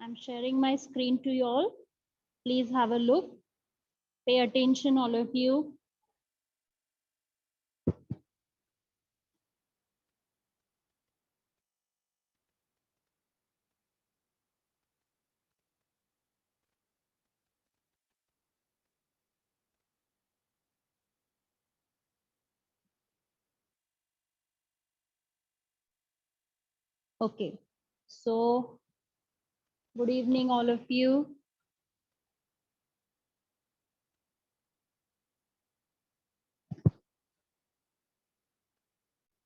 I'm sharing my screen to you all. Please have a look. Pay attention, all of you. Okay. So, good evening, all of you.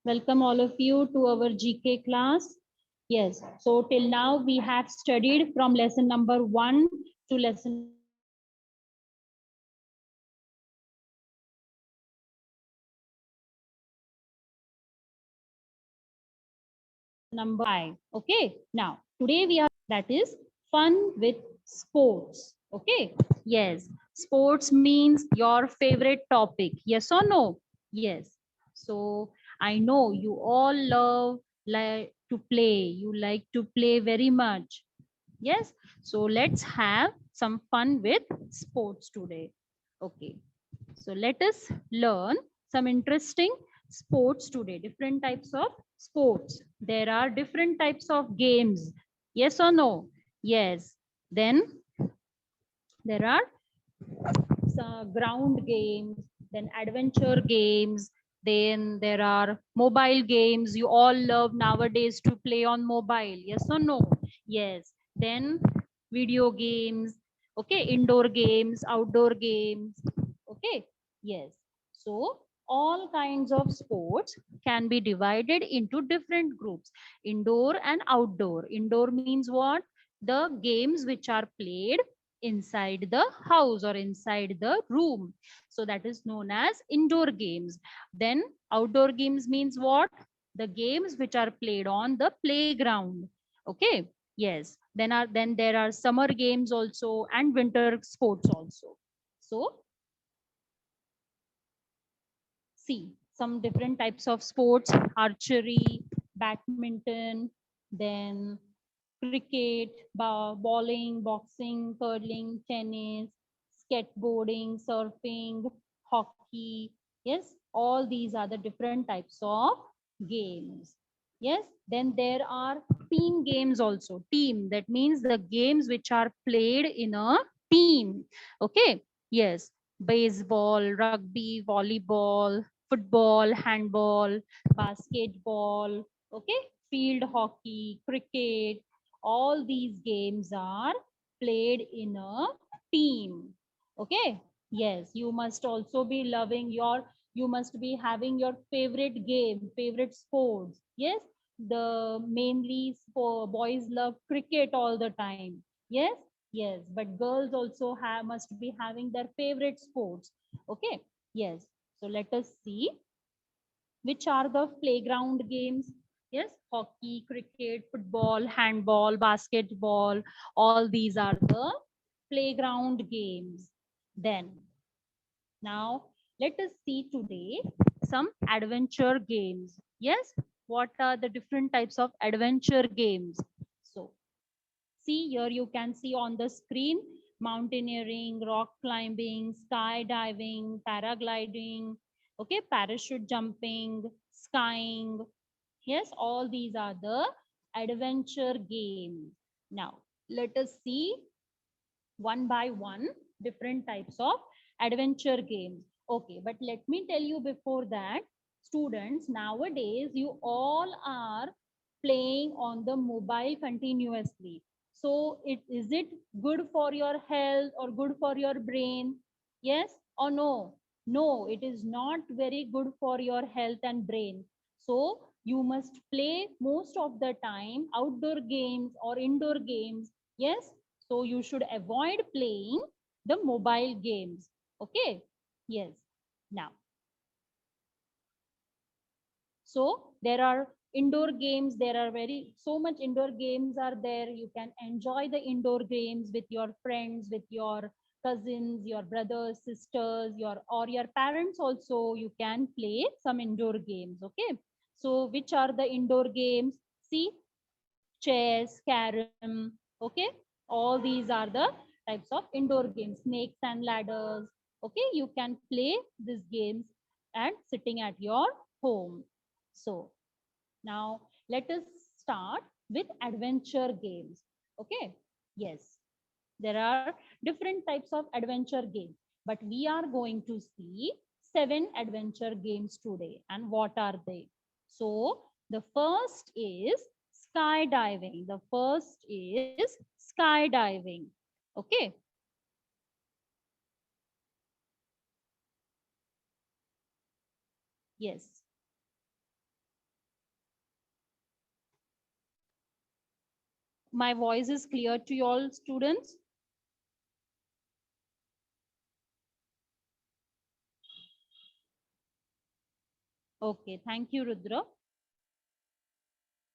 Welcome, all of you, to our GK class. Yes. So, till now, we have studied from lesson number 1 to lesson number 5. Okay. Now, today we are, that is fun with sports. Okay. Yes. Sports means your favorite topic. Yes or no? Yes. So, I know you all love like to play. You like to play very much. Yes. So, let's have some fun with sports today. Okay. So let us learn some interesting sports today, different types of sports. There are different types of games. Yes or no? Yes. Then there are some ground games, then adventure games, then there are mobile games. You all love nowadays to play on mobile. Yes or no? Yes. Then video games, okay, indoor games, outdoor games, okay, yes. So all kinds of sports can be divided into different groups, indoor and outdoor. Indoor means what? The games which are played inside the house or inside the room, so that is known as indoor games. Then outdoor games means what? The games which are played on the playground. Okay, yes. Then there are summer games also and winter sports also. So see some different types of sports: archery, badminton, then cricket, bowling, boxing, curling, tennis, skateboarding, surfing, hockey. Yes, all these are the different types of games. Yes, then there are team games also. Team, that means the games which are played in a team. Okay, yes, baseball, rugby, volleyball, football, handball, basketball, okay, field hockey, cricket, all these games are played in a team. Okay, yes, you must also be loving your, you must be having your favorite game, favorite sports. Yes, the mainly for boys love cricket all the time. Yes, yes, but girls also have, must be having their favorite sports. Okay, yes. So let us see which are the playground games. Yes, hockey, cricket, football, handball, basketball, all these are the playground games. Then now let us see today some adventure games. Yes, what are the different types of adventure games? So see here, you can see on the screen: mountaineering, rock climbing, skydiving, paragliding, okay, parachute jumping, skiing. Yes, all these are the adventure games. Now, let us see one by one different types of adventure games. Okay, but let me tell you before that, students, nowadays you all are playing on the mobile continuously. So is it good for your health or good for your brain? Yes or no? No, it is not very good for your health and brain. So you must play most of the time outdoor games or indoor games. Yes, so you should avoid playing the mobile games. Okay. Yes. Now, so there are indoor games. There are very so much indoor games are there. You can enjoy the indoor games with your friends, with your cousins, your brothers, sisters, your or your parents also. You can play some indoor games. Okay. So which are the indoor games? See, chess, carom. Okay. All these are the types of indoor games. Snakes and ladders. Okay, you can play these games and sitting at your home. So now let us start with adventure games. Okay, yes, there are different types of adventure games, but we are going to see 7 adventure games today. And what are they? So the first is skydiving. The first is skydiving. Okay. Yes. My voice is clear to you all students. Okay. Thank you, Rudra.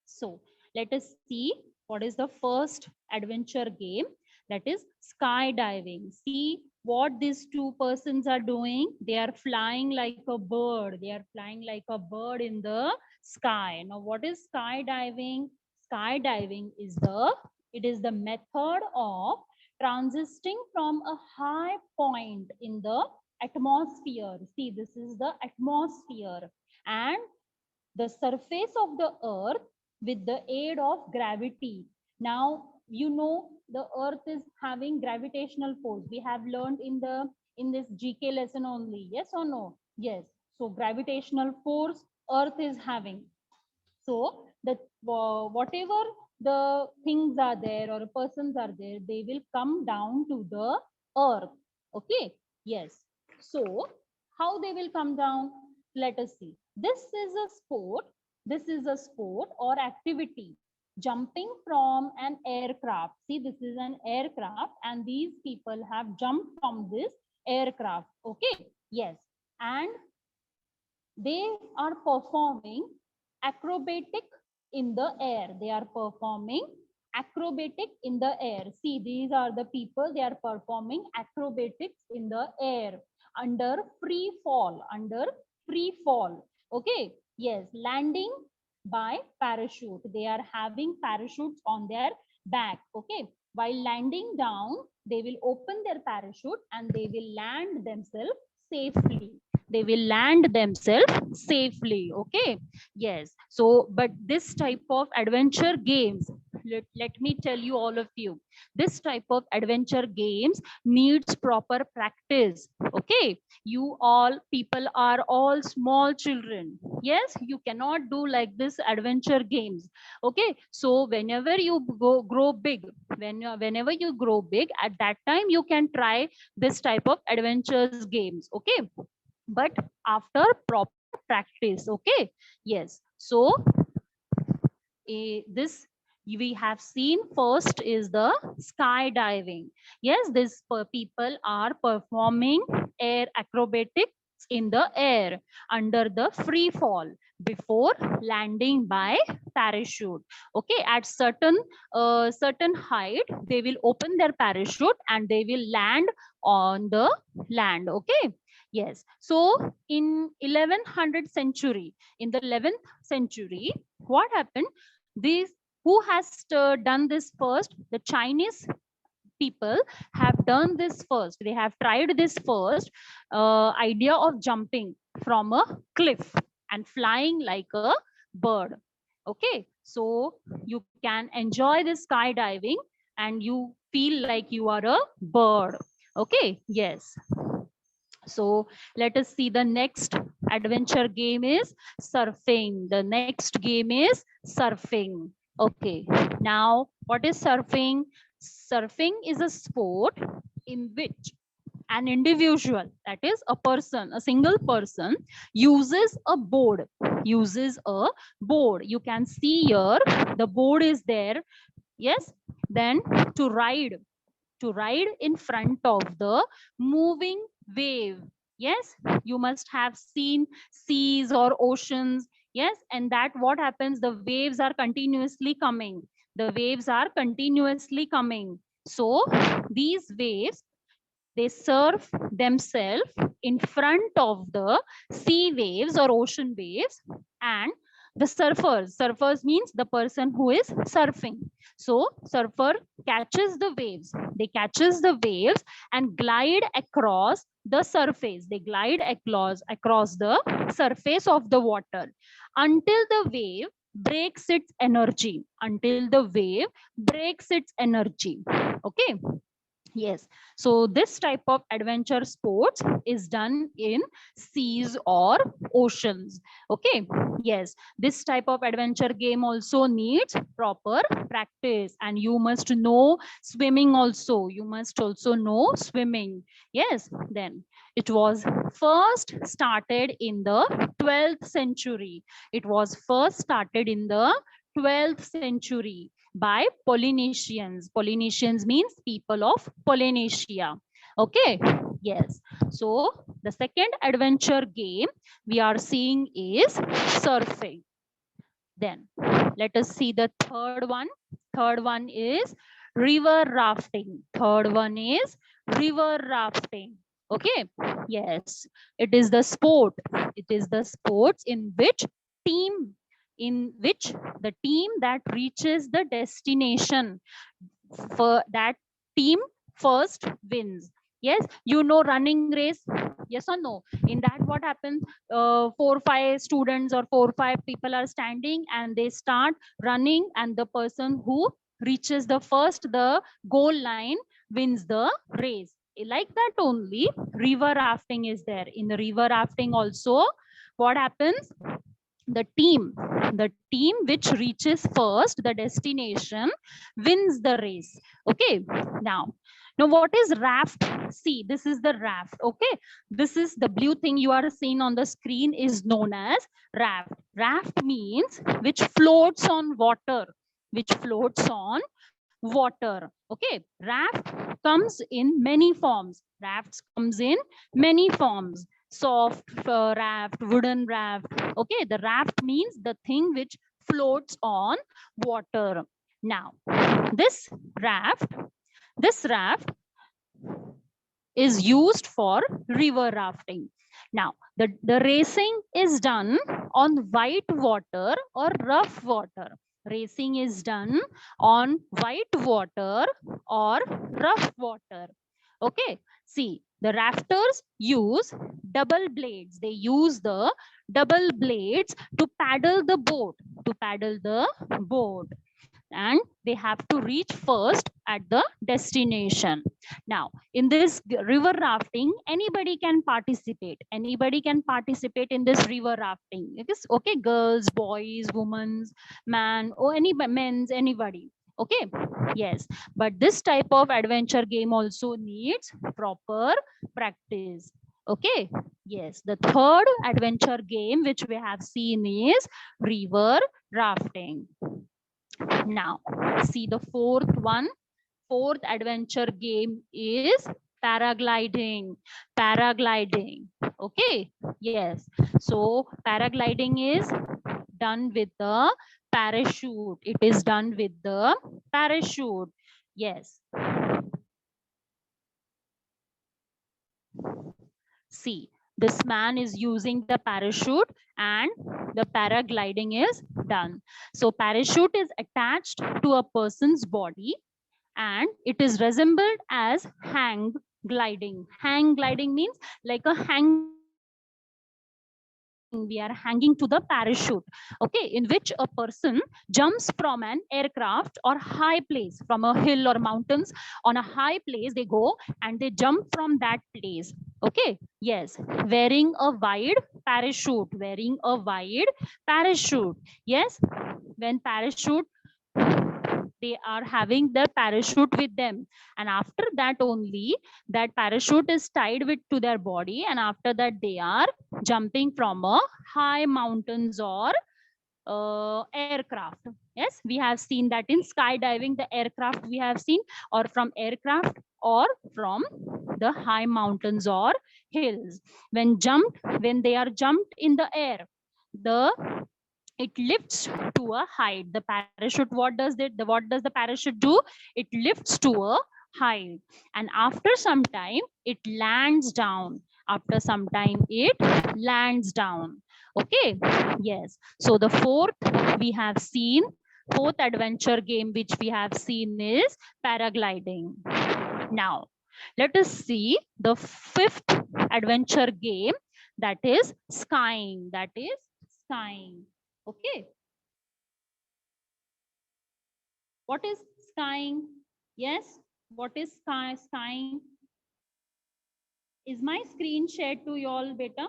So let us see what is the first adventure game, that is skydiving. See what these two persons are doing. They are flying like a bird. They are flying like a bird in the sky. Now, what is skydiving? Skydiving is the method of transiting from a high point in the atmosphere. See, this is the atmosphere, and the surface of the earth with the aid of gravity. Now, you know the earth is having gravitational force. We have learned in this GK lesson only. Yes or no? Yes. So gravitational force earth is having. So the whatever the things are there or persons are there, they will come down to the earth. Okay. Yes. So how they will come down? Let us see. This is a sport. This is a sport or activity. Jumping from an aircraft. See, this is an aircraft, and these people have jumped from this aircraft. Okay. Yes. And they are performing acrobatic in the air. They are performing acrobatic in the air. See, these are the people. They are performing acrobatics in the air under free fall. Under free fall. Okay. Yes. Landing by parachute. They are having parachutes on their back. Okay. While landing down, they will open their parachute and they will land themselves safely. They will land themselves safely. Okay. Yes. So but this type of adventure games, let me tell you, all of you, this type of adventure games needs proper practice. Okay. You all people are all small children. Yes, you cannot do like this adventure games. Okay. So whenever you grow big, whenever you grow big, at that time you can try this type of adventures games. Okay. But after proper practice. Okay. Yes. So this we have seen. First is the skydiving. Yes, these people are performing air acrobatics in the air under the free fall before landing by parachute. Okay, at certain height they will open their parachute and they will land on the land. Okay. Yes. So in 1100 century, in the 11th century, what happened? These who has done this first? The Chinese people have done this first. They have tried this first idea of jumping from a cliff and flying like a bird. Okay, so you can enjoy this skydiving and you feel like you are a bird. Okay, yes. So let us see, the next adventure game is surfing. The next game is surfing. Okay. Now, what is surfing? Surfing is a sport in which an individual, that is a person, a single person, uses a board. Uses a board. You can see here the board is there. Yes. Then to ride in front of the moving wave. Yes, you must have seen seas or oceans. Yes, and that what happens, the waves are continuously coming. The waves are continuously coming. So these waves, they surf themselves in front of the sea waves or ocean waves, and the surfers means the person who is surfing. So surfer catches the waves. They catches the waves and glide across the surface. They glide across the surface of the water until the wave breaks its energy. Until the wave breaks its energy. Okay. Yes, so this type of adventure sports is done in seas or oceans. Okay, yes, this type of adventure game also needs proper practice, and you must know swimming also. You must also know swimming. Yes, then it was first started in the 12th century. It was first started in the 12th century by Polynesians. Polynesians means people of Polynesia. Okay, yes. So the second adventure game we are seeing is surfing. Then let us see the third one. Third one is river rafting. Third one is river rafting. Okay, yes, it is the sport. It is the sports team in which the team that reaches the destination for that team first wins. Yes, you know running race. Yes or no? In that, what happens? 4 5 students or 4 5 people are standing and they start running, and the person who reaches the goal line wins the race. Like that only, river rafting is there. In the river rafting also, what happens? The team which reaches first the destination wins the race. Okay, now what is raft? See, this is the raft. Okay, this is the blue thing you are seeing on the screen is known as raft. Raft means which floats on water. Which floats on water. Okay, raft comes in many forms. Rafts comes in many forms. Soft raft, wooden raft. Okay, the raft means the thing which floats on water. Now this raft is used for river rafting. Now the racing is done on white water or rough water. Racing is done on white water or rough water. Okay, see, the rafters use double blades. They use the double blades to paddle the boat. To paddle the boat, and they have to reach first at the destination. Now, in this river rafting, anybody can participate. Anybody can participate in this river rafting. It is okay, girls, boys, women, man, or any men's, anybody. Okay, yes, but this type of adventure game also needs proper practice. Okay, yes, the third adventure game which we have seen is river rafting. Now, see the fourth one. Fourth adventure game is paragliding. Paragliding. Okay. Yes. So paragliding is done with the parachute. It is done with the parachute. Yes. See, this man is using the parachute and the paragliding is done. So parachute is attached to a person's body and it is resembled as hang gliding. Hang gliding means like a hang. We are hanging to the parachute, okay, in which a person jumps from an aircraft or high place, from a hill or mountains. On a high place they go and they jump from that place. Okay, yes, wearing a wide parachute. Wearing a wide parachute. Yes, when parachute, they are having the parachute with them, and after that only that parachute is tied with to their body, and after that they are jumping from a high mountains or aircraft. Yes, we have seen that in skydiving, the aircraft we have seen, or from aircraft or from the high mountains or hills. When they are jumped in the air, it lifts to a height. The parachute, what does the parachute do? It lifts to a height, and after some time it lands down. After some time it lands down. Okay, yes. So the fourth we have seen fourth adventure game which we have seen is paragliding. Now, let us see the fifth adventure game, that is skiing. That is skiing. Okay. What is skiing? Yes. What is skiing? Is my screen shared to you all, beta?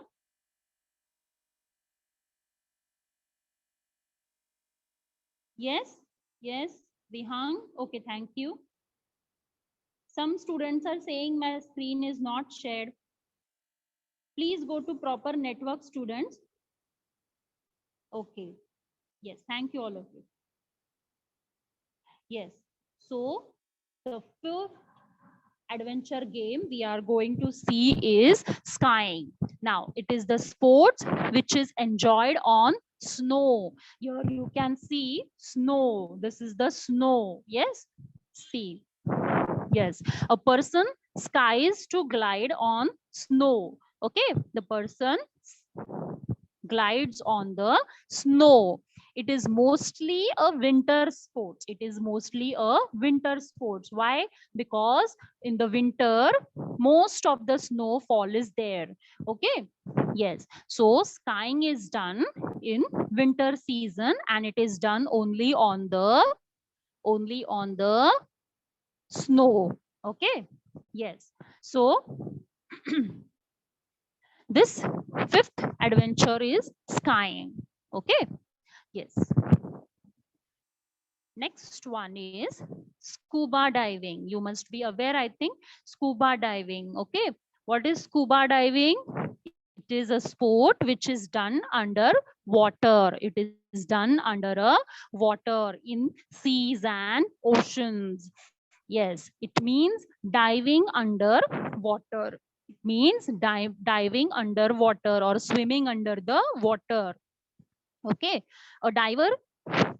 Yes. Yes. Vihang. Okay. Thank you. Some students are saying my screen is not shared. Please go to proper network, students. Okay. Yes. Thank you, all of you. Yes. So the fifth adventure game we are going to see is skiing. Now, it is the sport which is enjoyed on snow. Here you can see snow. This is the snow. Yes. See. Yes. A person skies to glide on snow. Okay. The person glides on the snow. It is mostly a winter sport. It is mostly a winter sport. Why? Because in the winter, most of the snowfall is there. Okay. Yes. So skiing is done in winter season and it is done only on the snow. Okay. Yes. So this fifth adventure is skiing. Okay. Yes. Next one is scuba diving. You must be aware, I think, scuba diving. Okay. What is scuba diving? It is a sport which is done under water. It is done under a water in seas and oceans. Yes, it means diving under water. It means diving underwater or swimming under the water. Okay. A diver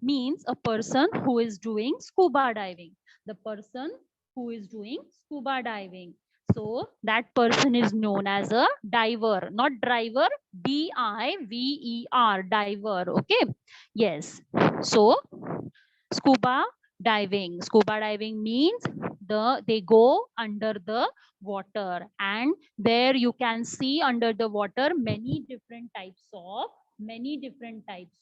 means a person who is doing scuba diving. The person who is doing scuba diving. So that person is known as a diver, not driver, diver, diver. Okay. Yes. So scuba diving. Scuba diving means they go under the water and there you can see under the water many different types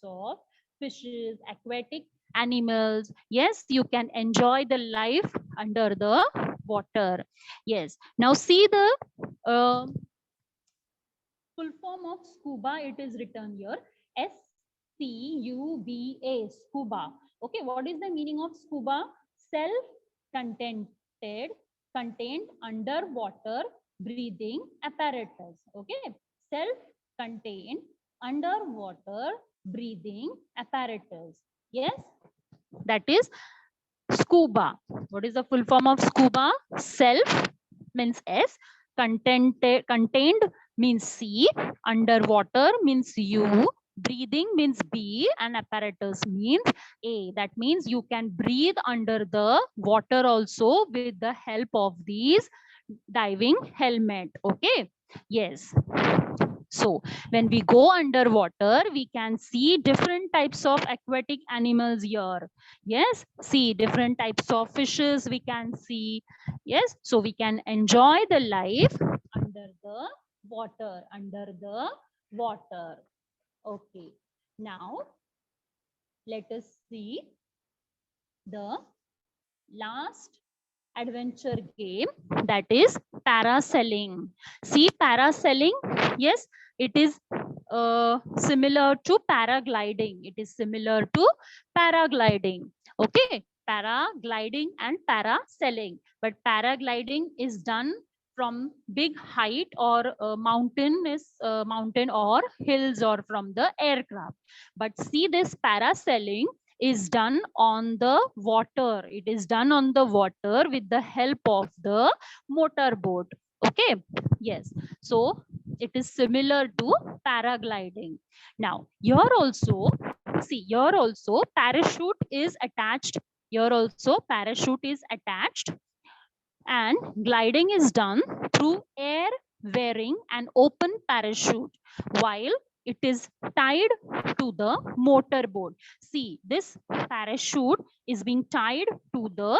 of fishes, aquatic animals. Yes, you can enjoy the life under the water. Yes. Now see the uh, full form of scuba. It is written here SCUBA, scuba. Okay, what is the meaning of scuba? Self-contained, contained underwater breathing apparatus. Okay, self-contained underwater breathing apparatus. Yes, that is scuba. What is the full form of scuba? Self means S, contained means C, underwater means U, breathing means B, and apparatus means A. That means you can breathe under the water also with the help of these diving helmet. Okay. Yes. So when we go underwater, we can see different types of aquatic animals here. Yes, see different types of fishes we can see. Yes, so we can enjoy the life under the water, under the water. Okay, now let us see the last adventure game, that is parasailing. See parasailing, yes, it is similar to paragliding. It is similar to paragliding. Okay, paragliding and parasailing. But paragliding is done from big height or mountain or hills or from the aircraft. But see this parasailing is done on the water. It is done on the water with the help of the motorboat. Okay. Yes. So it is similar to paragliding. Now, here also, see, here also parachute is attached. Here also parachute is attached and gliding is done through air wearing an open parachute, while it is tied to the motorboat. See, this parachute is being tied to the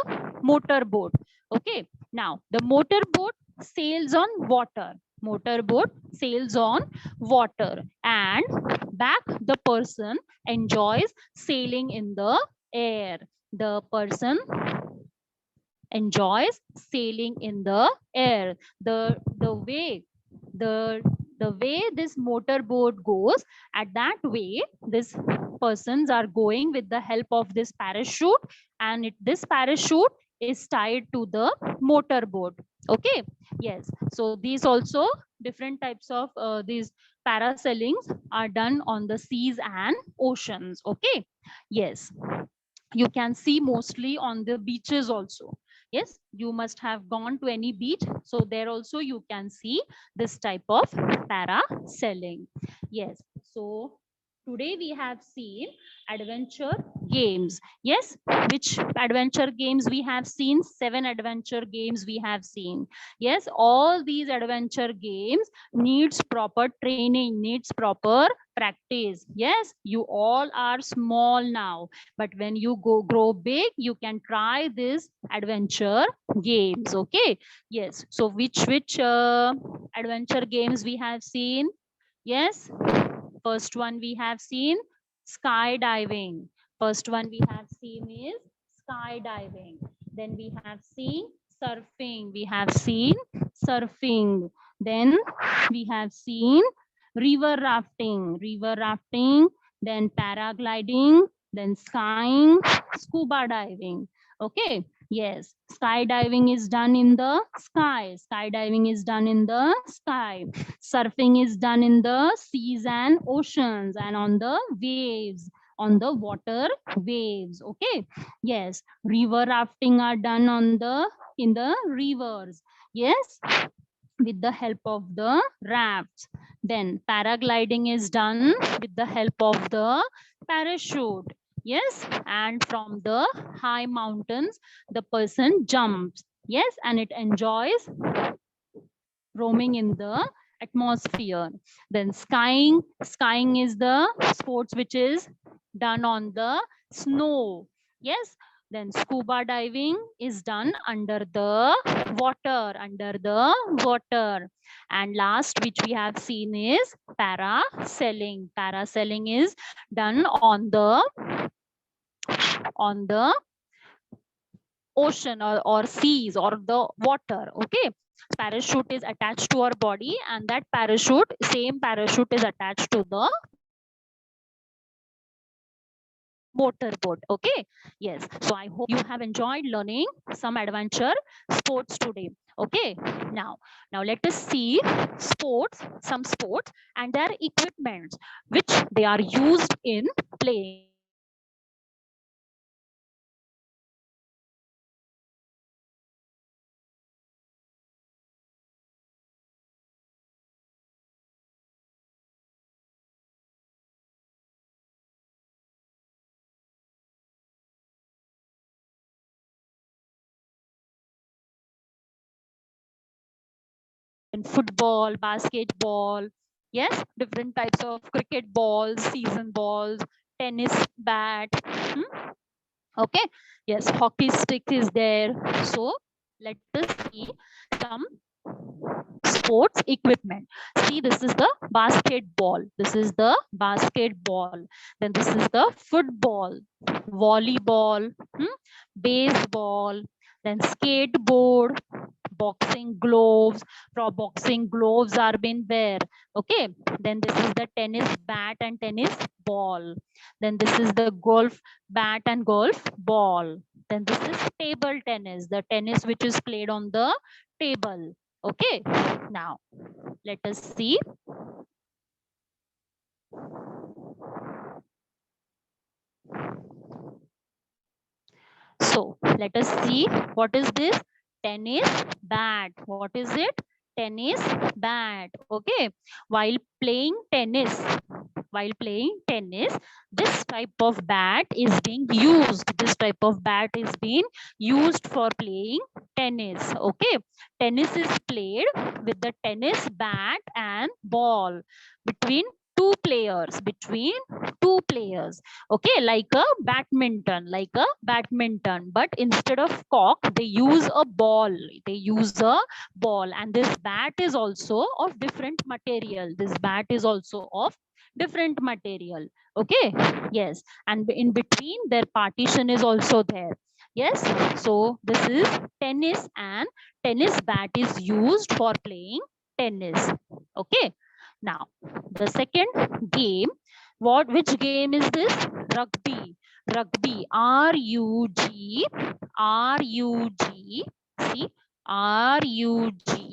motorboat. Okay, now the motorboat sails on water. Motorboat sails on water, and back the person enjoys sailing in the air. The person enjoys sailing in the air. The way the the way this motorboat goes, at that way these persons are going with the help of this parachute, and this parachute is tied to the motorboat. Okay, yes, so these also different types of these parasailings are done on the seas and oceans. Okay, yes, you can see mostly on the beaches also. Yes, you must have gone to any beach, so there also you can see this type of parasailing. Yes, so today we have seen adventure games. Yes, which adventure games we have seen? 7 adventure games we have seen. Yes, all these adventure games needs proper training, needs proper practice. Yes, you all are small now, but when you grow big, you can try this adventure games. Okay, yes, so which adventure games we have seen? Yes, first one we have seen skydiving. First one we have seen is skydiving. Then we have seen surfing. We have seen surfing. Then we have seen river rafting. River rafting. Then paragliding. Then skiing, scuba diving. Okay. Yes, skydiving is done in the sky. Skydiving is done in the sky. Surfing is done in the seas and oceans and on the waves, on the water waves. Okay. Yes. River rafting are done on the in the rivers. Yes, with the help of the rafts. Then paragliding is done with the help of the parachute. Yes, and from the high mountains, the person jumps. Yes, and it enjoys roaming in the atmosphere. Then skiing is the sports which is done on the snow. Yes, then scuba diving is done under the water. And last which we have seen is parasailing. Parasailing is done on the ocean or seas or the water. Okay, parachute is attached to our body, and that same parachute is attached to the motorboat. Okay, yes, so I hope you have enjoyed learning some adventure sports today. Okay, now let us see some sports and their equipments which they are used in playing. In football, basketball, yes, different types of cricket balls, season balls, tennis bat. Okay, yes, hockey stick is there. So let us see some sports equipment. See, this is the basketball. This is the basketball. Then this is the football, volleyball, baseball, then skateboard, boxing gloves. Pro boxing gloves are been there. Okay, then this is the tennis bat and tennis ball. Then this is the golf bat and golf ball. Then this is table tennis, the tennis which is played on the table. Okay, now let us see. So let us see what is this tennis bat. What is it? Tennis bat. Okay, while playing tennis, this type of bat is being used. This type of bat is being used for playing tennis. Okay, tennis is played with the tennis bat and ball between two players, between two players. Okay, like a badminton, but instead of cock, they use a ball. They use a ball, and this bat is also of different material. This bat is also of different material. Okay, yes, and in between their partition is also there. Yes, so this is tennis, and tennis bat is used for playing tennis. Okay, now the second game, which game is this? Rugby. Rugby. R-U-G, see, R-U-G-B-Y,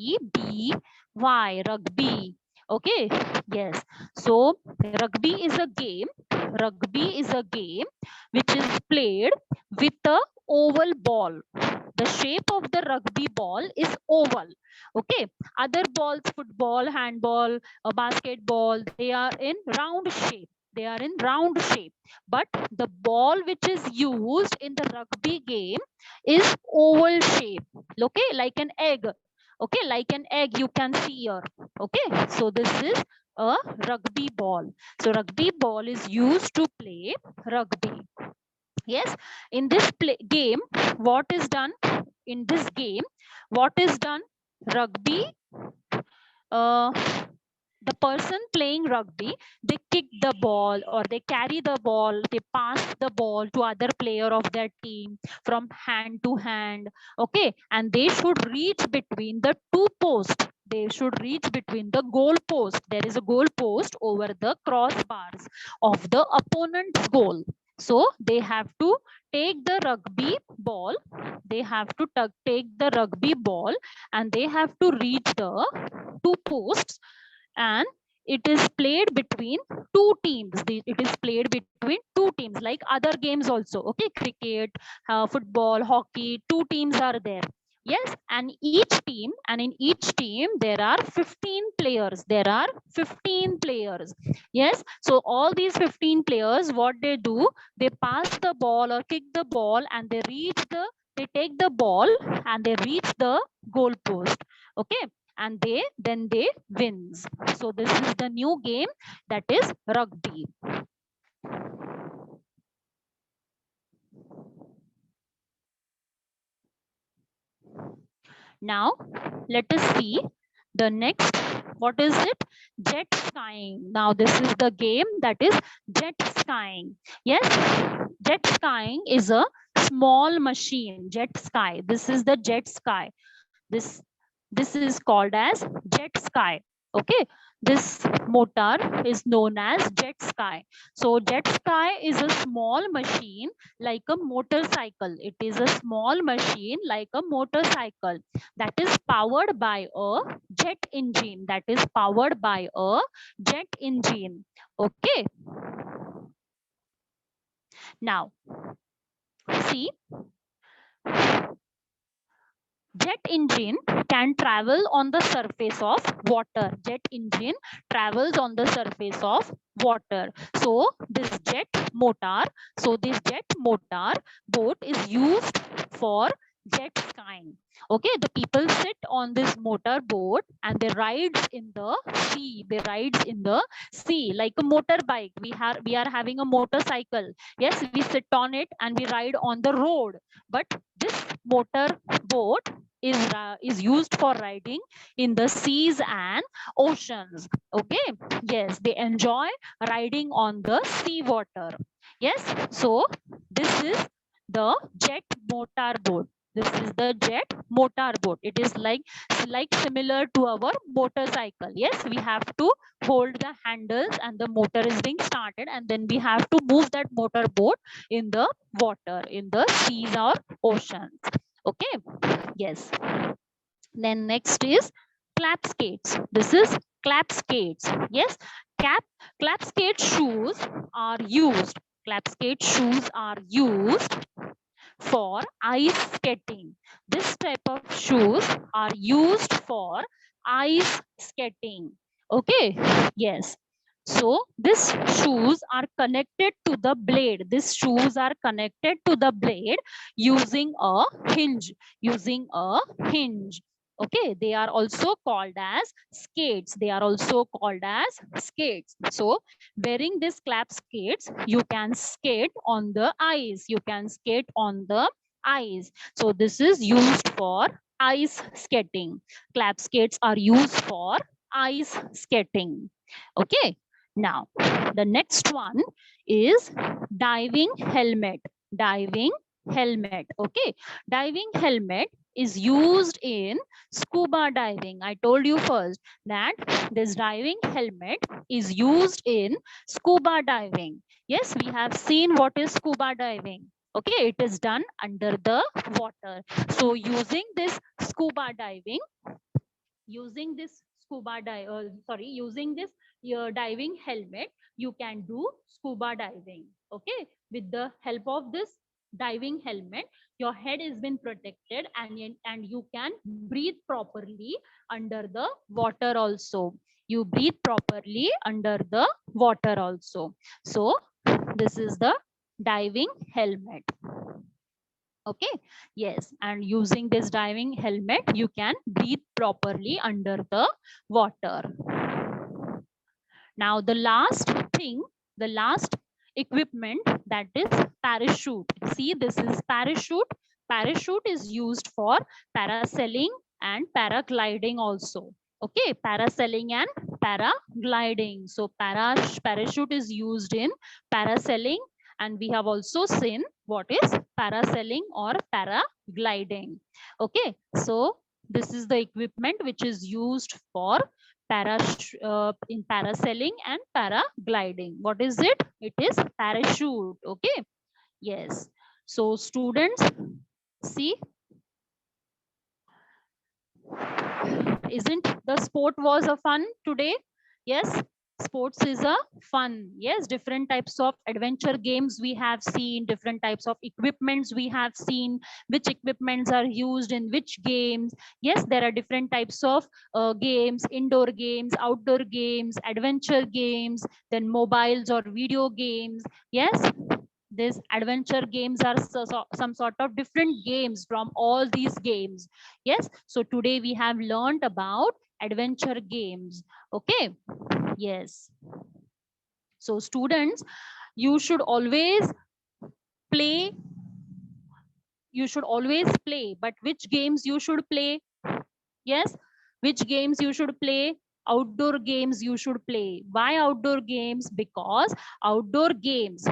rugby. Okay, yes. So rugby is a game. Rugby is a game which is played with a oval ball. The shape of the rugby ball is oval. Okay, other balls, football, handball, basketball, they are in round shape. They are in round shape. But the ball which is used in the rugby game is oval shape. Okay, like an egg. Okay, like an egg you can see here. Okay, so this is a rugby ball. So rugby ball is used to play rugby. Yes, in this game, what is done? In this game, what is done? Rugby, uh, the person playing rugby, they kick the ball or they carry the ball, they pass the ball to other player of their team from hand to hand. Okay, and they should reach between the two posts. They should reach between the goal post. There is a goal post over the crossbars of the opponent's goal. So they have to take the rugby ball. They have to take the rugby ball, and they have to reach the two posts, and it is played between two teams. It is played between two teams, like other games also. Okay, cricket, football, hockey, two teams are there. Yes, and in each team there are 15 players. There are 15 players. Yes, so all these 15 players, what they do, they pass the ball or kick the ball, and they take the ball and they reach the goal post. Okay, and then they wins. So this is the new game, that is rugby. Now let us see the next. What is it? Jet skiing. Now this is the game, that is jet skiing. Yes, jet skiing is a small machine. Jet ski. This is the jet ski. This is called as jet ski. Okay, this motor is known as jet ski. So jet ski is a small machine like a motorcycle. It is a small machine like a motorcycle that is powered by a jet engine. That is powered by a jet engine. Okay, now see, jet engine can travel on the surface of water. Jet engine travels on the surface of water. So this jet motor boat is used for jet skiing. Okay, the people sit on this motor boat and they rides in the sea. They rides in the sea like a motorbike. We are having a motorcycle. Yes, we sit on it and we ride on the road. But this motor boat is used for riding in the seas and oceans. Okay, yes, they enjoy riding on the sea water. Yes, so this is the jet motor boat. This is the jet motor boat. It is like similar to our motorcycle. Yes, we have to hold the handles and the motor is being started, and then we have to move that motor boat in the water, in the seas or oceans. Okay, yes. Then next is clap skates. This is clap skates. Yes, clap skate shoes are used. Clap skate shoes are used for ice skating. This type of shoes are used for ice skating. Okay, yes. So these shoes are connected to the blade. These shoes are connected to the blade using a hinge. Using a hinge. Okay, they are also called as skates. They are also called as skates. So wearing this clap skates, you can skate on the ice. You can skate on the ice. So this is used for ice skating. Clap skates are used for ice skating. Okay, now the next one is diving helmet. Diving helmet. Okay, diving helmet is used in scuba diving. I told you first that this diving helmet is used in scuba diving. Yes, we have seen what is scuba diving. Okay, it is done under the water. So using this using this your diving helmet, you can do scuba diving. Okay, with the help of this diving helmet, your head has been protected, and you can breathe properly under the water also. You breathe properly under the water also. So this is the diving helmet. Okay, yes, and using this diving helmet, you can breathe properly under the water. Now the last thing, the last equipment, that is parachute. See, this is parachute. Parachute is used for parasailing and paragliding also. Okay, parasailing and paragliding. So parachute is used in parasailing, and we have also seen what is parasailing or paragliding. Okay, so this is the equipment which is used for in parasailing and paragliding. What is it? It is parachute. Okay, yes. So students, see, isn't the sport was a fun today? Yes, sports is a fun. Yes, different types of adventure games we have seen, different types of equipments we have seen, which equipments are used in which games. Yes, there are different types of games, indoor games, outdoor games, adventure games, then mobiles or video games. Yes, these adventure games are some sort of different games from all these games. Yes, so today we have learned about adventure games. Okay, yes. So students, you should always play. You should always play, but which games you should play? Yes, which games you should play? Outdoor games you should play. Why outdoor games? Because outdoor games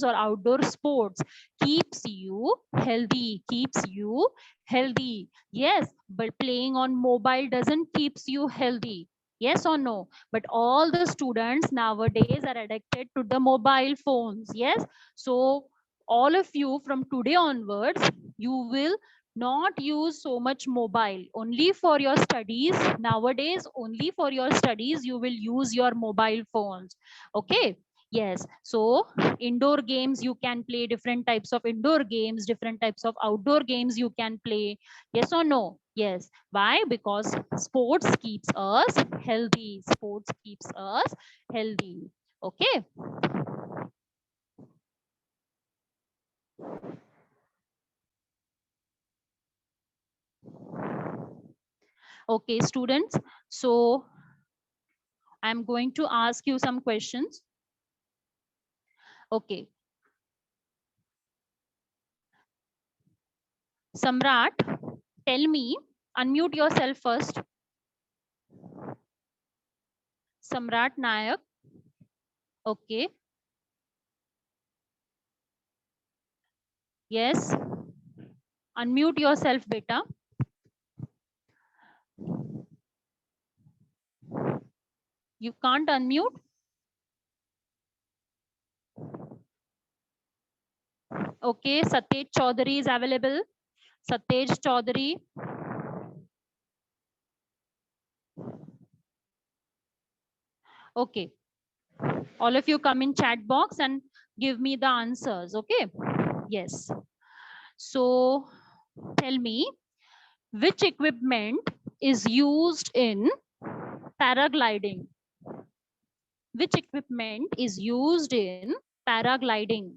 or outdoor sports keeps you healthy, keeps you healthy. Yes, but playing on mobile doesn't keeps you healthy. Yes or no? But all the students nowadays are addicted to the mobile phones. Yes, so all of you from today onwards, you will not use so much mobile. Only for your studies nowadays, only for your studies you will use your mobile phones. Okay, yes. So indoor games, you can play different types of indoor games, different types of outdoor games you can play. Yes or no? Yes. Why? Because sports keeps us healthy. Sports keeps us healthy. Okay. Okay, students, so I'm going to ask you some questions. Okay, Samrat, tell me, unmute yourself first. Samrat Nayak. Okay. Yes. Unmute yourself, beta. You can't unmute. Okay. Satej Chaudhary is available. Satej Chaudhary. Okay. All of you come in chat box and give me the answers. Okay. Yes. So tell me, which equipment is used in paragliding? Which equipment is used in paragliding?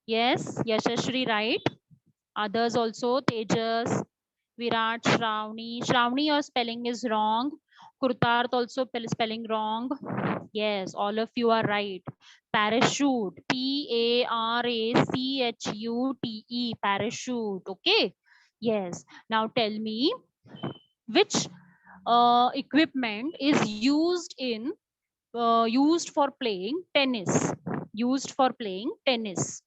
Yes, Yashashri, right? Others also, Tejas, Virat, Shravani. Shravani, your spelling is wrong. Kurtarth also spelling wrong. Yes, all of you are right. Parachute, Parachute, parachute. Okay. Yes. Now tell me which equipment is used for playing tennis. Used for playing tennis.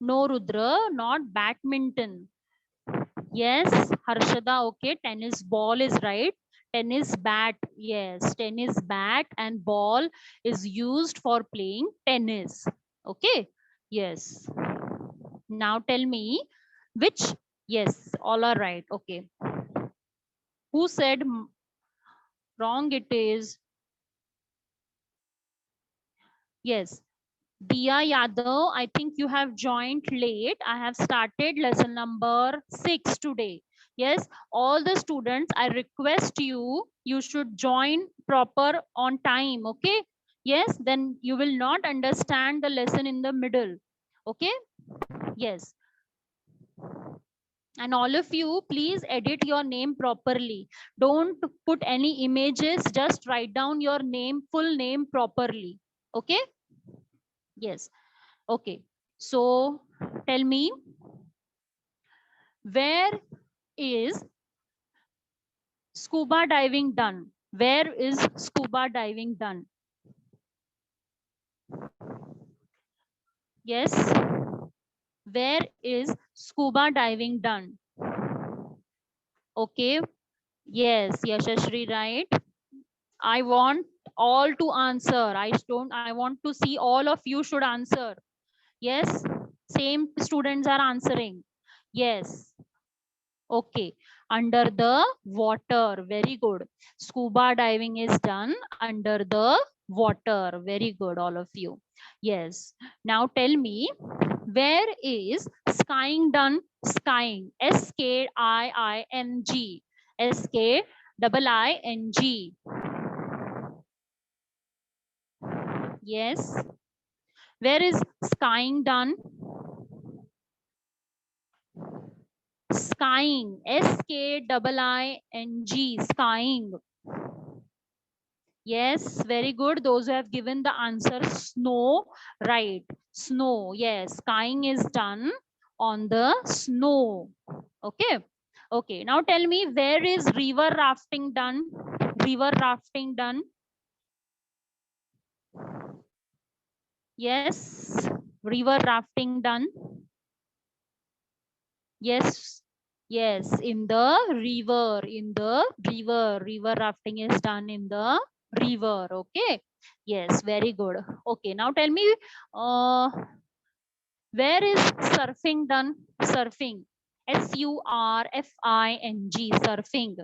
No, Rudra, not badminton. Yes, Harshada, okay. Tennis ball is right. Tennis bat, yes. Tennis bat and ball is used for playing tennis. Okay, yes. Now tell me which, yes, all are right. Okay. Who said wrong it is? Yes. Dia Yadav, I think you have joined late. I have started lesson number 6 today. Yes, all the students, I request you should join proper on time. Okay. Yes, then you will not understand the lesson in the middle. Okay. Yes. And all of you, please edit your name properly. Don't put any images, just write down your name, full name properly. Okay. Yes. Okay. So tell me, where is scuba diving done? Where is scuba diving done? Yes. Where is scuba diving done? Okay. Yes, Yashashri, right? I want all to answer. I want to see all of you should answer. Yes. Same students are answering. Yes. Okay, under the water. Very good. Scuba diving is done under the water. Very good, all of you. Yes. Now tell me, where is skying done? Skying. Sking. Sking. Yes. Where is skying done? Skying. Sking. Skying. Yes, very good. Those who have given the answer snow, right. Snow, yes. Skying is done on the snow. Okay. Okay. Now tell me, where is river rafting done? River rafting done. Yes. River rafting done. Yes. Yes. In the river. In the river. River rafting is done in the river. Okay. Yes. Very good. Okay. Now tell me, uh, where is surfing done? Surfing. Surfing. Surfing.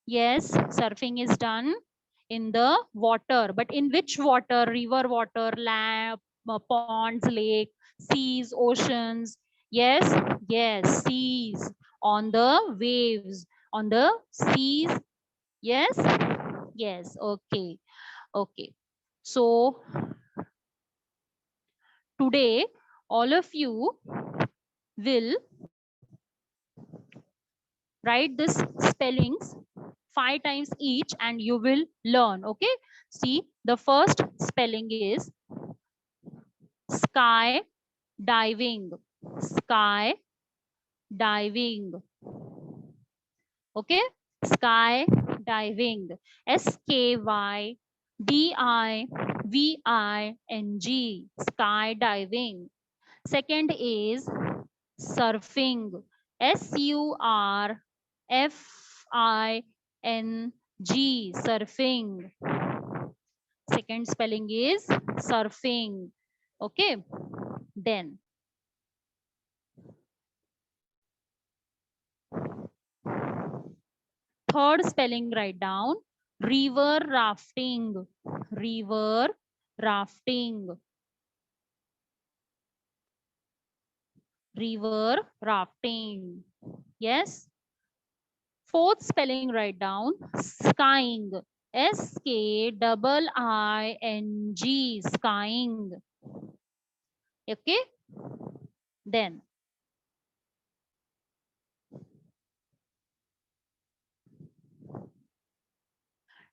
Yes. Surfing is done in the water. But in which water? River water, lake, ponds, lake, seas, oceans. Yes. Yes. Seas. On the waves. On the seas. Yes. Yes. Okay. Okay. So today, all of you will write this spellings 5 times each and you will learn. Okay. See, the first spelling is sky diving. Sky diving. Okay. Sky diving. Skydiving. Sky diving. Second is surfing. Surfing. Surfing. Second spelling is surfing. Okay. Then third spelling, write down river rafting. River rafting. River rafting. Yes. Fourth spelling, write down skying. SKIING, skying. Okay. Then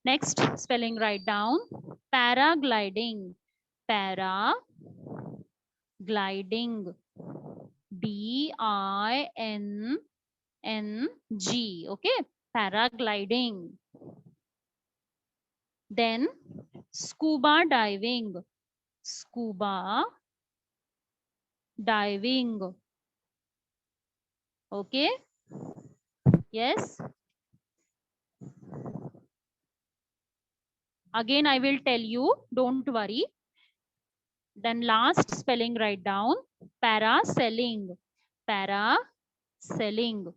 next spelling, write down paragliding. Paragliding. DINNG. Okay. Paragliding. Then scuba diving. Scuba diving. Okay. Yes. Again, I will tell you, don't worry. Then last spelling, write down parasailing. Parasailing.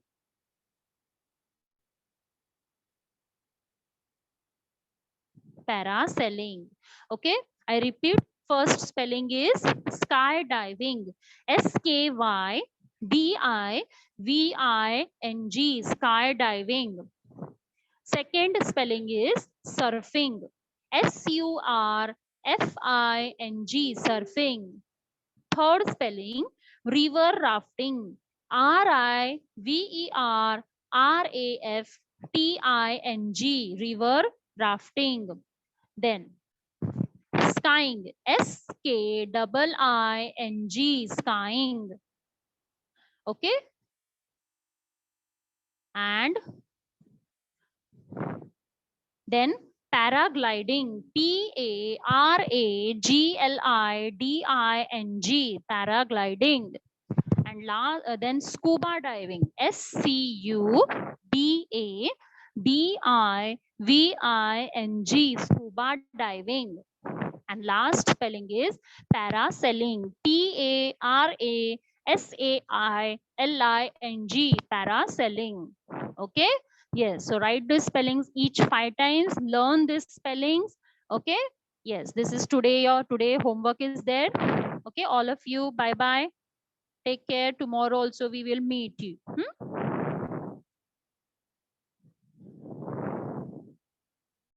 Parasailing. Okay. I repeat, first spelling is skydiving. SKYDIVING. Skydiving. Second spelling is surfing. SURFING. Surfing. Third spelling, river rafting. RIVERRAFTING. River rafting. Then skying. SKIING. Skying. Okay. And then paragliding. PARAGLIDING. Paragliding. And then scuba diving. SCUBADIVING. Scuba diving. And last spelling is parasailing. PARASAILING. Parasailing. Okay. Yes. So write the spellings each 5 times. Learn these spellings. Okay. Yes. This is today. Your today homework is there. Okay. All of you. Bye bye. Take care. Tomorrow also we will meet you.